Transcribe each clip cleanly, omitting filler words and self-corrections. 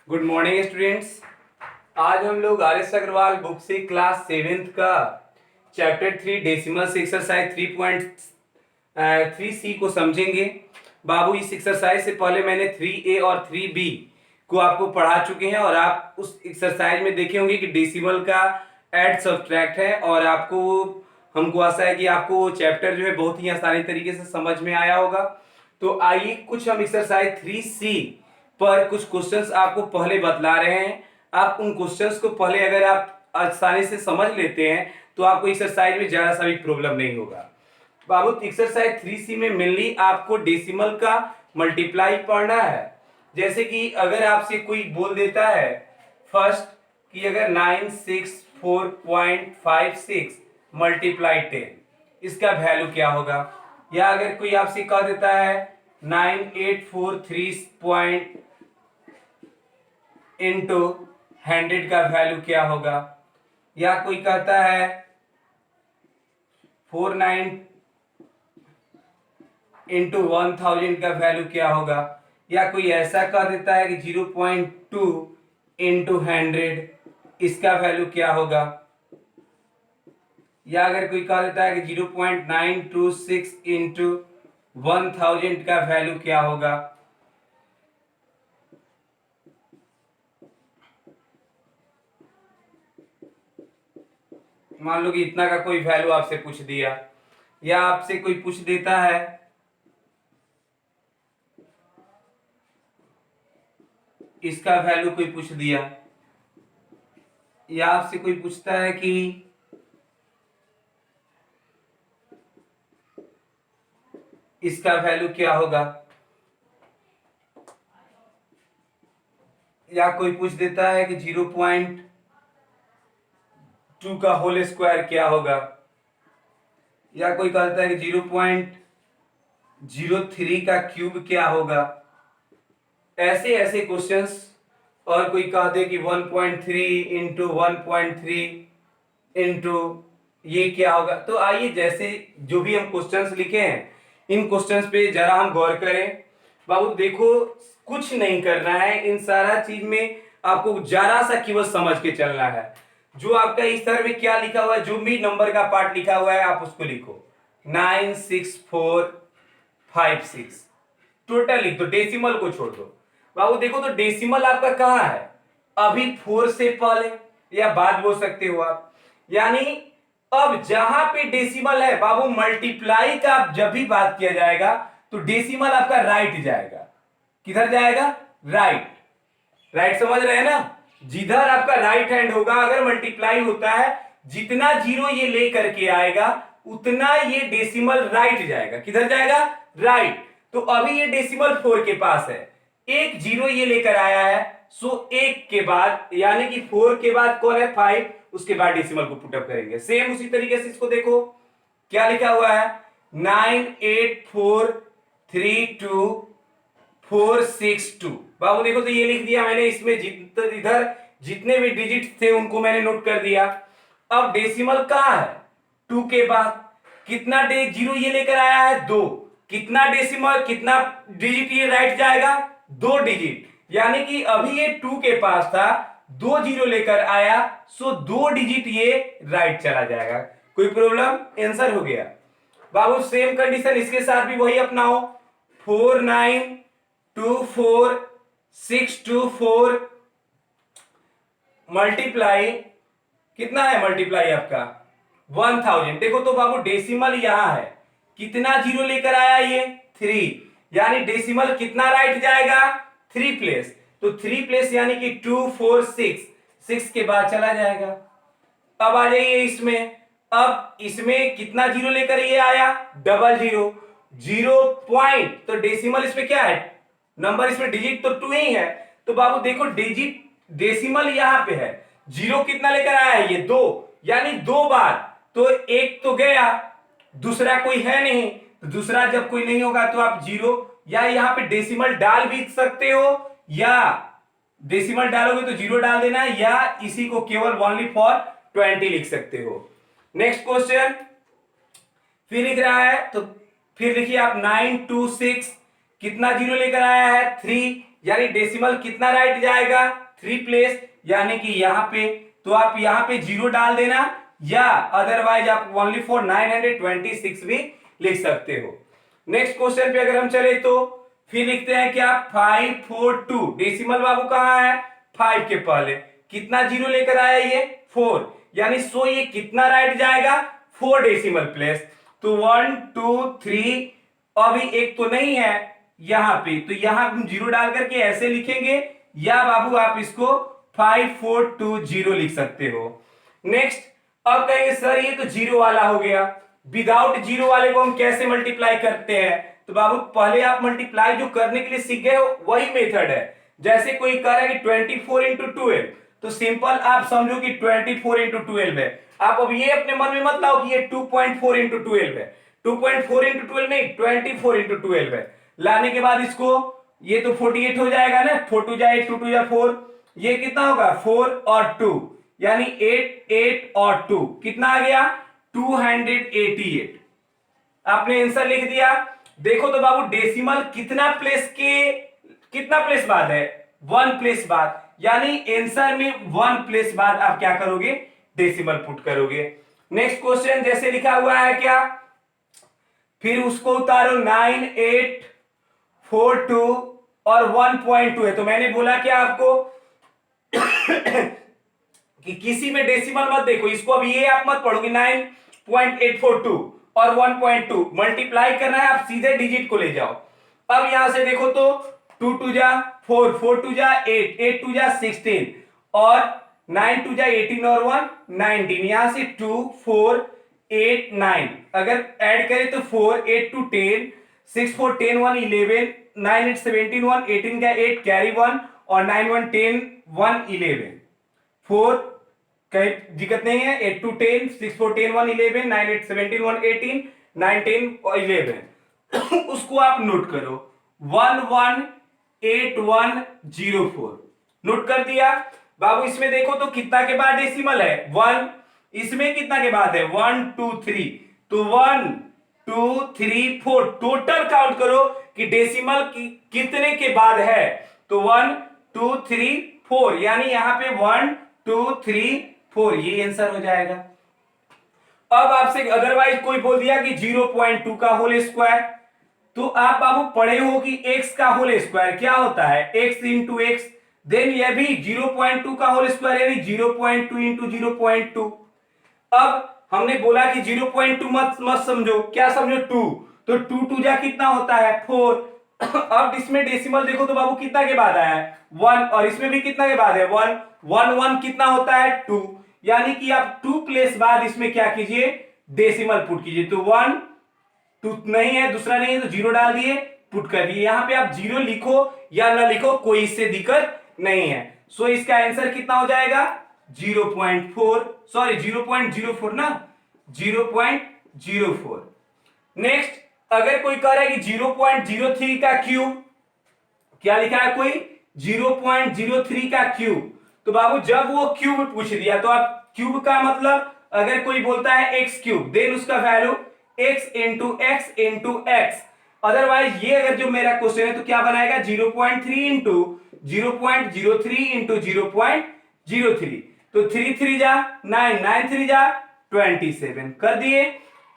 Good morning students. आज हम लोग आर एस अग्रवाल बुक से क्लास 7th का चैप्टर 3 डेसिमल से एक्सरसाइज 3.3C को समझेंगे। बाबू, इस एक्सरसाइज से पहले मैंने 3A और 3B को आपको पढ़ा चुके हैं और आप उस एक्सरसाइज में देखे होंगे कि डेसिमल का ऐड सब्ट्रैक्ट है और आपको हमको आशा है कि आपको चैप्टर जो है बहुत ही आसानी तरीके से समझ में आया होगा। तो आइए कुछ हम एक्सरसाइज 3C पर कुछ क्वेश्चंस आपको पहले बतला रहे हैं। आप उन क्वेश्चंस को पहले अगर आप आसानी से समझ लेते हैं तो आपको एक्सरसाइज में जरा सा भी प्रॉब्लम नहीं होगा। बाबू, एक्सरसाइज 3C में मेनली आपको डेसिमल का मल्टीप्लाई पढ़ना है। जैसे कि अगर आपसे कोई बोल देता है फर्स्ट कि अगर 964.56 मल्टीप्लाई 10, इसका वैल्यू क्या होगा। या अगर कोई आपसे कह देता है 9843 इंटू 100 का वैल्यू क्या होगा। या कोई कहता है 49 इंटू 1000 का वैल्यू क्या होगा। या कोई ऐसा कह देता है कि 0.2 इंटू 100, इसका वैल्यू क्या होगा। या अगर कोई कह देता है कि 0.926 इंटू 1000 का वैल्यू क्या होगा। मान लो कि इतना का कोई वैल्यू आपसे पूछ दिया, या आपसे कोई पूछ देता है इसका वैल्यू कोई पूछ दिया, या आपसे कोई पूछता है कि इसका वैल्यू क्या होगा। या कोई पूछ देता है कि 0.2 का होल स्क्वायर क्या होगा। या कोई कहता है कि 0.03 का क्यूब क्या होगा। ऐसे ऐसे क्वेश्चंस। और कोई कह दे कि 1.3 इंटू 1.3 इंटू ये क्या होगा। तो आइए, जैसे जो भी हम क्वेश्चंस लिखे हैं इन क्वेश्चंस पे जरा हम गौर करें। बाबू देखो, कुछ नहीं करना है, इन सारा चीज में आपको जरा सा केवल समझ के चलना है। जो आपका इस तरह में क्या लिखा हुआ है, जो भी नंबर का पार्ट लिखा हुआ है आप उसको लिखो। 96456 टोटल लिख दो, डेसिमल को छोड़ दो। बाबू देखो, तो डेसिमल आपका कहां है, अभी 4 से पहले या बाद बोल सकते हो आप। यानी अब जहां पे डेसिमल है बाबू, मल्टीप्लाई का जब भी बात किया जाएगा तो डेसिमल आपका राइट जाएगा। किधर जाएगा, राइट। राइट समझ रहे हैं ना। जिधर आपका राइट हैंड होगा अगर मल्टीप्लाई होता है, जितना जीरो ये लेकर के आएगा उतना ये डेसिमल राइट जाएगा। किधर जाएगा, राइट। तो अभी ये डेसिमल 4 के पास है, एक जीरो ये लेकर आया है, सो एक के बाद यानी कि 4 के बाद कौन है, 5, उसके बाद डेसिमल को पुटअप करेंगे। सेम उसी तरीके से इसको देखो क्या लिखा हुआ है, 98432 बाबू देखो, तो ये लिख दिया मैंने, इसमें इधर जितने भी डिजिट थे उनको मैंने नोट कर दिया। अब डेसिमल कहां है, 2 के बाद कितना जीरो ये लेकर आया है, 2। कितना डेसिमल, कितना डिजिट ये राइट जाएगा, 2 डिजिट। यानी कि अभी ये 2 के पास था, 2 जीरो लेकर आया, सो 2 डिजिट ये राइट चला जाएगा। कोई प्रॉब्लम, आंसर हो गया। बाबू सेम कंडीशन इसके साथ भी वही अपनाओ, 4924624 मल्टीप्लाई, कितना है मल्टीप्लाई आपका 1000। देखो तो बाबू डेसिमल यहां है, कितना जीरो लेकर आया ये, 3। यानी डेसिमल कितना राइट जाएगा, 3 प्लेस। तो 3 प्लेस यानी कि 2 4 6, 6 के बाद चला जाएगा। अब आ जाइए इसमें, अब इसमें कितना जीरो लेकर ये आया, डबल जीरो। जीरो पॉइंट, तो डेसिमल इसमें क्या है, नंबर इसमें डिजिट तो 2 ही है। तो बाबू देखो डिजिट डेसिमल यहां पे है, जीरो कितना लेकर आया है ये, 2। यानी 2 बार, तो एक तो गया, दूसरा कोई है नहीं। तो दूसरा जब कोई नहीं होगा तो आप जीरो, या यहां पे डेसिमल डाल भी सकते हो, या डेसिमल डालोगे तो जीरो डाल देना, या इसी को केवल ओनली फॉर 20 लिख सकते हो। नेक्स्ट क्वेश्चन फिर लिख रहा है, तो फिर लिखिए आप 926, कितना जीरो लेकर आया है 3, यानी डेसिमल कितना राइट जाएगा 3 प्लेस, यानी कि यहाँ पे तो आप यहाँ पे जीरो डाल देना, या अदरवाइज आप ओनली फॉर 926 भी लिख सकते हो। नेक्स्ट क्वेश्चन पे अगर हम चले तो फिर लिखते हैं क्या 542, डेसिमल बाबू कहाँ है 5 के पहले, कितना जीरो लेकर आया ये 4, यानी सो ये कितना राइट जाएगा 4 डेसिमल प्लेस। तो 1 2 3, अभी एक तो नहीं है यहां पे, तो यहां हम जीरो डाल करके ऐसे लिखेंगे, या बाबू आप इसको 5420 लिख सकते हो। नेक्स्ट अब कहेंगे सर ये तो जीरो वाला हो गया, विदाउट जीरो वाले को हम कैसे मल्टीप्लाई करते हैं, तो बाबू पहले आप मल्टीप्लाई जो करने के लिए सीख गए हो वही मेथड है। जैसे कोई कह रहा है कि 24 इंटू 12, तो सिंपल आप समझो कि 24 इंटू 12 है। आप अब ये अपने मन में मत लाओ कि ये 2.4 इंटू 12 है, 2.4 इंटू 12 नहीं, 24 इंटू 12 है। लाने के बाद इसको ये तो 48 हो जाएगा ना, 4 टू जा 8, 2 टू जा 4, ये कितना होगा 4 और 2, यानी 8 8 और 2 कितना आ गया 288। आपने आंसर लिख दिया। देखो तो बाबू डेसिमल कितना प्लेस बाद है 1 प्लेस बाद, यानी आंसर में 1 प्लेस बाद आप क्या करोगे डेसिमल पुट करोगे। नेक्स्ट क्वेश्चन जैसे लिखा हुआ है क्या, फिर उसको उतारो 9 8 4 2 और 1.2 है, तो मैंने बोला क्या आपको कि किसी में डेसिमल मत देखो, इसको अब ये आप मत पढ़ोगे 9.842 और 1.2 मल्टीप्लाई करना है, आप सीधे डिजिट को ले जाओ। अब यहां से देखो तो 2 टू जा 4, 4 टू जा 8, 8 टू जा 16 और 9 टू जा 18 और 1 19, यहां से 2 4 8 9, अगर ऐड करें तो 4 8 टू 10, 6 4 10 1 11, 9 8 17 1 18 का 8 कैरी 1 और 9 1 10 1 11, 4 कहीं दिक्कत नहीं है, 8 टू 10, 6 4 10 1 11, 9 8 17 1 18, 9 10 और 11 उसको आप नोट करो 1 1 8 1 0 4, नोट कर दिया बाबू। इसमें देखो तो कितना के बाद डेसिमल है 1, इसमें कितना के बाद है 1 2 3, तो 1 2 3 4 टोटल काउंट करो कि डेसिमल कितने के बाद है, तो 1 2 3 4, यानी यहां पे 1 2 3 4, ये आंसर हो जाएगा। अब आपसे अदरवाइज कोई बोल दिया कि 0.2 का होल स्क्वायर, तो आप बाबू पढ़े हो कि x का होल स्क्वायर क्या होता है x इंटू एक्स, देन यह भी 0.2 का होल स्क्वायर यानी 0.2 इंटू 0.2। अब हमने बोला कि 0.2 मत समझो, क्या समझो 2, तो 2 टू जा कितना होता है 4। अब इसमें डेसिमल देखो तो बाबू कितना के बाद आया है 1, और इसमें भी कितना के बाद है 1 1 1 कितना होता है 2, यानी कि आप 2 प्लेस बाद इसमें क्या कीजिए डेसिमल पुट कीजिए, तो 1 2 नहीं है, दूसरा नहीं है तो जीरो डाल दिए पुट कर दिए। यहां पे आप जीरो लिखो या ना लिखो कोई इससे दिक्कत नहीं है। सो इसका आंसर कितना हो जाएगा 0.4, सॉरी 0.04 ना 0.04। नेक्स्ट अगर कोई कह रहा है कि 0.03 का क्यूब, क्या लिखा है कोई 0.03 का क्यूब, तो बाबू जब वो क्यूब पूछ दिया तो आप क्यूब का मतलब अगर कोई बोलता है एक्स क्यूब, देन उसका value x into x into x, otherwise ये अगर जो मेरा क्वेश्चन है तो क्या बनाएगा 0.3 इंटू 0.03 इंटू 0.03, तो 3 3 जा 9, 9 3 जा 27 कर दिए।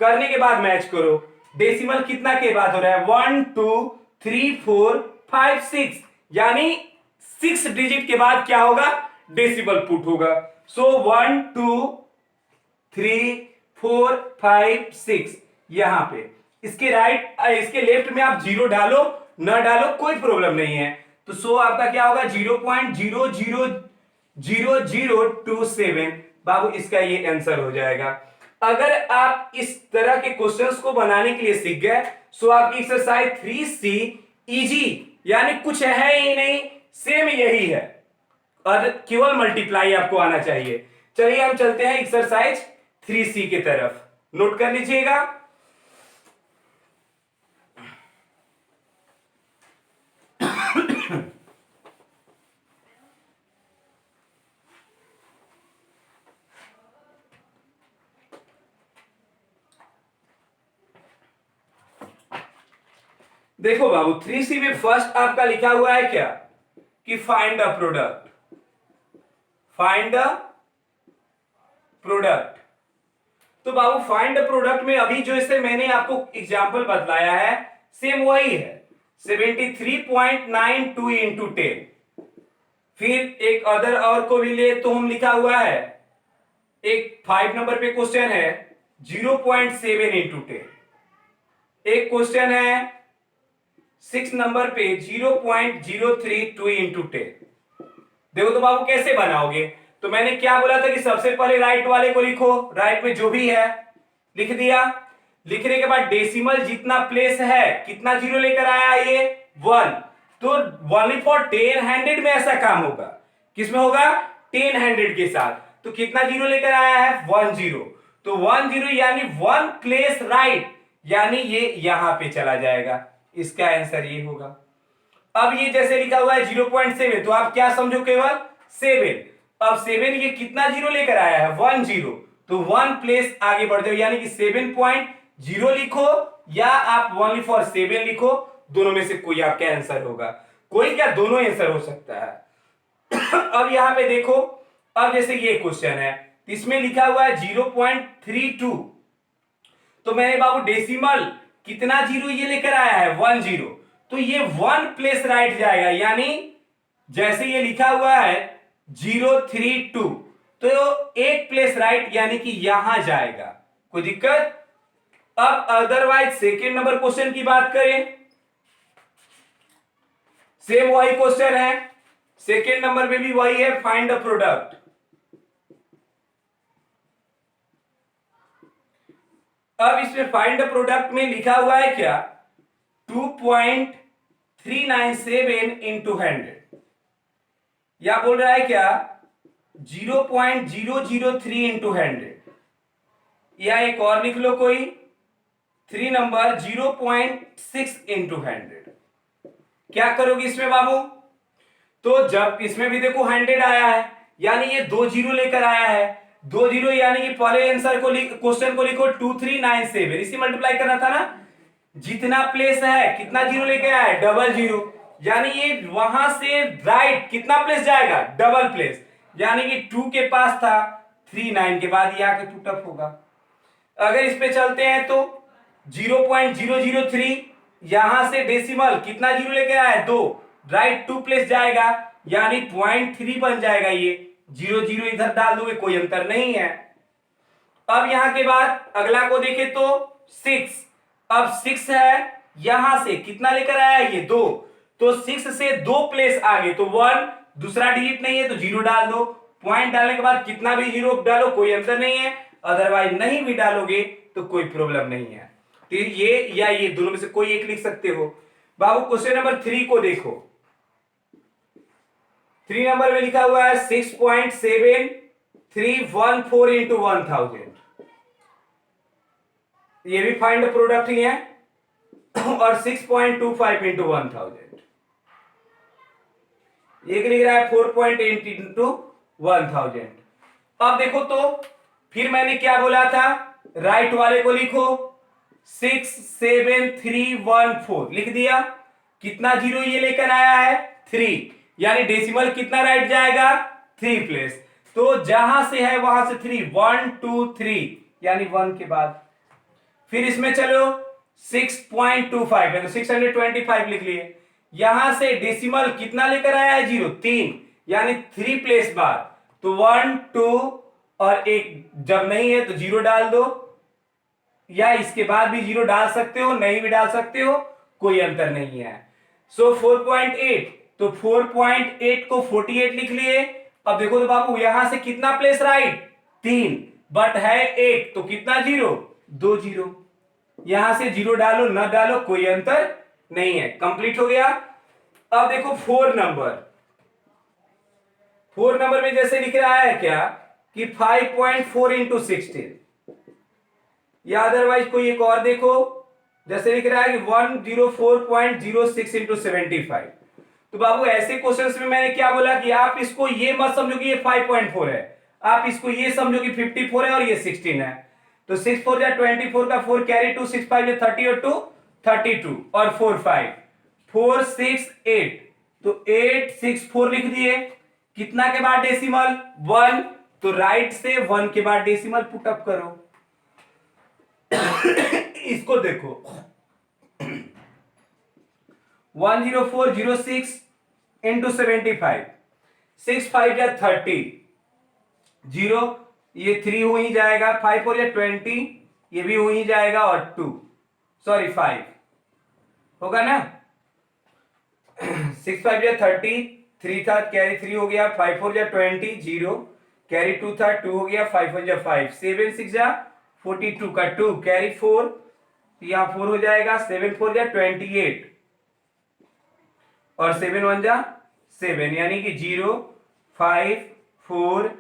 करने के बाद मैच करो डेसिमल कितना के बाद हो रहा है 1 2 3 4 5 6, यानी 6 डिजिट के बाद क्या होगा डेसिमल पुट होगा। सो 1 2 3 4 5 6, यहां पे इसके इसके लेफ्ट में आप जीरो डालो ना डालो कोई प्रॉब्लम नहीं है, तो सो आपका क्या होगा 0.000027, बाबू इसका ये आंसर हो जाएगा। अगर आप इस तरह के क्वेश्चंस को बनाने के लिए सीख गए सो आपकी एक्सरसाइज 3C इजी, यानी कुछ है ही नहीं, सेम यही है, और केवल मल्टीप्लाई आपको आना चाहिए। चलिए हम चलते हैं एक्सरसाइज 3C की तरफ, नोट कर लीजिएगा। देखो बाबू 3C में फर्स्ट आपका लिखा हुआ है क्या कि find the product, find the product. तो बाबू फाइंड द प्रोडक्ट में अभी जो इससे मैंने आपको एग्जांपल बतलाया है सेम वही है 73.92 इंटू 10। फिर एक अदर और को भी ले तो हम लिखा हुआ है एक 5 नंबर पे क्वेश्चन है 0.7 इंटू 10। एक क्वेश्चन है 6 नंबर पे 0.032 इंटू 10। देखो तो बाबू कैसे बनाओगे। तो मैंने क्या बोला था कि सबसे पहले राइट वाले को लिखो, राइट में जो भी है लिख दिया। लिखने के बाद डेसिमल जितना प्लेस है कितना जीरो लेकर आया ये 1। तो ओनली फॉर 10 में ऐसा काम होगा, किसमें होगा 10 के साथ। तो कितना जीरो लेकर आया है 1 0। तो 1 0 यानी 1 प्लेस राइट, यानी ये यहां पे चला जाएगा। इसका आंसर ये होगा। अब ये जैसे लिखा हुआ है 0.7 तो आप क्या समझो केवल 7। अब 7 ये कितना जीरो लेकर आया है 1 0। तो 1 प्लेस आगे बढ़ जाओ यानी कि 7.0 लिखो या आप ओनली फॉर 7 लिखो, दोनों में से कोई आपका आंसर होगा। कोई क्या दोनों आंसर हो सकता है। अब यहां पे देखो, अब जैसे ये क्वेश्चन है इसमें लिखा हुआ है 0.32। तो मैंने बाबू डेसिमल कितना जीरो ये लेकर आया है 1 0। तो ये 1 प्लेस राइट जाएगा, यानी जैसे ये लिखा हुआ है 032 तो एक प्लेस राइट यानी कि यहां जाएगा, कोई दिक्कत। अब अदरवाइज सेकेंड नंबर क्वेश्चन की बात करें, सेम वही क्वेश्चन है, सेकेंड नंबर में भी वही है फाइंड द प्रोडक्ट। अब इसमें फाइंड द प्रोडक्ट में लिखा हुआ है क्या 2.397 इंटू 100, या बोल रहा है क्या 0.003 इंटू 100, या एक और लिख लो कोई 3 नंबर 0.6 इंटू 100। क्या करोगे इसमें बाबू। तो जब इसमें भी देखो 100 आया है यानी ये 2 जीरो लेकर आया है, 2 जीरो यानी कि पहले आंसर को क्वेश्चन को लिखो 2397, इसी मल्टीप्लाई करना था ना। जितना प्लेस है कितना जीरो लेके आया है डबल जीरो, यानी ये वहां से राइट कितना प्लेस जाएगा डबल प्लेस, यानी कि 2 के पास था 39 के बाद ये आके टू टप होगा। अगर इस पे चलते हैं तो 0.003 यहां से डेसिमल कितना जीरो लेके आया है 2, राइट 2 प्लेस जाएगा यानी 0.3 बन जाएगा। ये 0 0 इधर डाल दोगे कोई अंतर नहीं है। अब यहां के बाद अगला को देखें तो 6। अब 6 है यहां से कितना लेकर आया है ये 2, तो 6 से 2 प्लेस आगे तो 1, दूसरा डिजिट नहीं है तो 0 डाल दो। पॉइंट डालने के बाद कितना भी 0 डालो कोई अंतर नहीं है, अदरवाइज नहीं भी डालोगे तो कोई प्रॉब्लम नहीं है। तो ये या ये दोनों में से कोई एक लिख सकते हो। बाबू क्वेश्चन नंबर 3 को देखो, 3 नंबर में लिखा हुआ है 6.7314 इंटू 1000, ये भी फाइंड प्रोडक्ट ही है। और 6.25 इंटू 1000, एक लिख रहा है 4.8 इंटू 1000। अब देखो तो फिर मैंने क्या बोला था राइट वाले को लिखो 67314 लिख दिया। कितना जीरो ये लेकर आया है 3, यानी डेसिमल कितना राइट जाएगा 3 प्लेस, तो जहां से है वहां से 3 1 2 3 यानी 1 के बाद। फिर इसमें चलो 6.25 है तो 625 लिख लिए। यहां से डेसिमल कितना लेकर आया है 0 3, यानी 3 प्लेस बाद, तो 1 2 और एक जब नहीं है तो 0 डाल दो, या इसके बाद भी 0 डाल सकते हो नहीं भी डाल सकते हो, कोई अंतर नहीं है। सो 4.8, तो 4.8 को 48 लिख लिए। अब देखो तो बाबू यहां से कितना प्लेस राइट 3, बट है 1 तो कितना 0 2 0, यहां से 0 डालो न डालो कोई अंतर नहीं है, कंप्लीट हो गया। अब देखो 4 नंबर में जैसे लिख रहा है क्या कि 5.4 इंटू 16, या अदरवाइज कोई एक और देखो जैसे लिख रहा है कि 104.06 इंटू 75। तो बाबू ऐसे क्वेश्चंस में मैंने क्या बोला कि आप इसको ये मत समझो कि ये 5.4 है, आप इसको ये समझो कि 54 है और ये 16 है। तो 6 4 जा 24 का 4 कैरी 2 6 5 30 और 2 32 और 4 5 4 6 8, तो 8 6 4 लिख दिए। कितना के बाद डेसिमल 1, तो राइट से 1 के बाद डेसिमल पुट अप करो। इसको देखो 10406 इंटू 75, 6 5 या 30, 0 ये 3 हो ही जाएगा, 5 4 या 20 ये भी हो ही जाएगा, और 2 सॉरी 5 होगा ना। 6 5 या 30, 3 था कैरी 3 हो गया, 5 4 या 20, 0 कैरी 2 था 2 हो गया, 5 1 या 5, 7 6 या 42 का 2 कैरी 4, यहां 4 हो जाएगा, 7 4 या 28 और 7 1 जा 7, यानी कि 0 5 4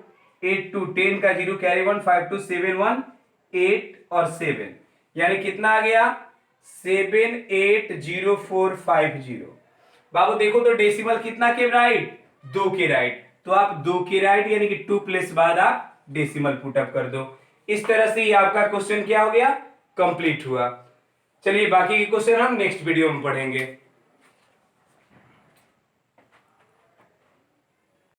8 2 10 का 0 कैरी 1 5 2 7 1 8 और 7, यानी कितना आ गया 780450। बाबू देखो तो डेसिमल कितना के राइट, 2 के राइट, तो आप 2 के राइट यानी कि 2 प्लेस बाद आप डेसिमल पुट अप कर दो। इस तरह से ये आपका क्वेश्चन क्या हो गया, कंप्लीट हुआ। चलिए बाकी के क्वेश्चन हम नेक्स्ट वीडियो में पढ़ेंगे।